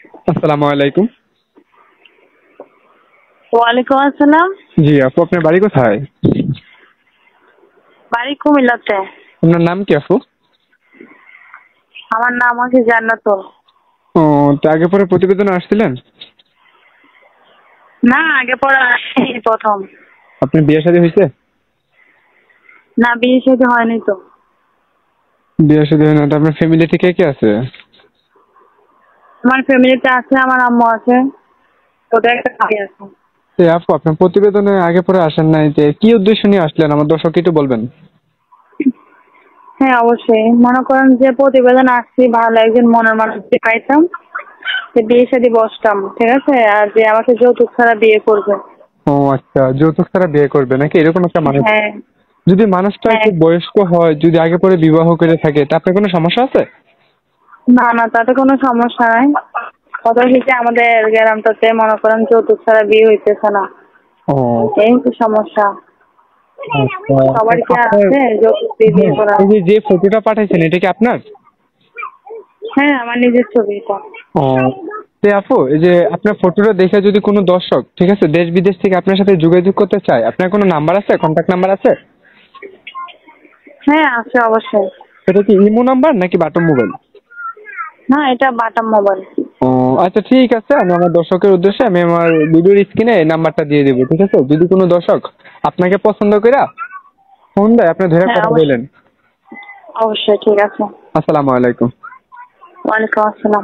আসসালামু আলাইকুম। ওয়ালাইকুম আসসালাম। জি আপু, আপনার বাড়ি কোথায়? বাড়ি কুমিল্লাতে। আপনার নাম কি আপু? আমার নাম হচ্ছে জান্নাতুল। ও, তো আগে পরে প্রতিবেদনে আসছিলেন? না, আগে পরে আসেনি, প্রথম। আপনার বিয়ে শাদী হয়েছে? না, বিয়ে শাদী হয়নি তো। বিয়ে শাদী হয় না, তো আপনার ফ্যামিলি থেকে কে আছে? আমার ফ্যামিলিতে আছে, আমার আম্মু আছে, ওদের একটা ভাই আছে। তো আপু, আপনার প্রতিবেদনে আগে পরে আসেন নাই, যে কি উদ্দেশ্য নিয়ে আসলেন আমার দর্শক একটু বলবেন? হ্যাঁ, অবশ্যই। মনে করেন যে প্রতিবেদন আসছি, ভালো একজন মনের মানুষকে পাইতাম, যে বিয়ে শাদী বসতাম, ঠিক আছে, আর যে আমাকে যৌতুক ছাড়া বিয়ে করবে। ও আচ্ছা, যৌতুক ছাড়া বিয়ে করবে নাকি, এরকম একটা মানুষ? হ্যাঁ, যদি মানুষটা হ্যাঁ। একটু বয়স্ক হয়, যদি আগে পরে বিবাহ করে থাকে, তা আপনার কোনো সমস্যা আছে? না না, তাতে কোনো সমস্যা নাই। কথা হচ্ছে আমাদের গ্রামটাতে মনে করেন যৌতুক ছাড়া বিয়ে হইতেছে না, ও এই তো সমস্যা। আচ্ছা। সবার কি আপনার, আছে যৌতুক দিয়ে বিয়ে হ্যাঁ, করা? এই যে ফটোটা পাঠাইছেন, এটা কি আপনার? হ্যাঁ, আমার নিজের ছবি এটা। ও, তে আপু, এই যে আপনার ফটোটা দেখে যদি কোনো দর্শক, ঠিক আছে, দেশ বিদেশ থেকে আপনার সাথে যোগাযোগ করতে চায়, আপনার কোনো নাম্বার আছে, কন্ট্যাক্ট নাম্বার আছে? হ্যাঁ, আছে অবশ্যই। এটা কি ইমো নাম্বার নাকি বাটন মোবাইল? না, এটা বাটাম মোবাইল। ও আচ্ছা, ঠিক আছে, আমি আমার দর্শকের উদ্দেশ্যে আমি আমার ভিডিওর স্ক্রিনে এই নাম্বারটা দিয়ে দেবো, ঠিক আছে? যদি কোনো দর্শক আপনাকে পছন্দ করে ফোন দেয়, আপনি ধরে হ্যাঁ, কথা অবশ্যই। বললেন। অবশ্যই, ঠিক আছে। আসসালামু আলাইকুম। ওয়ালাইকুম আসসালাম।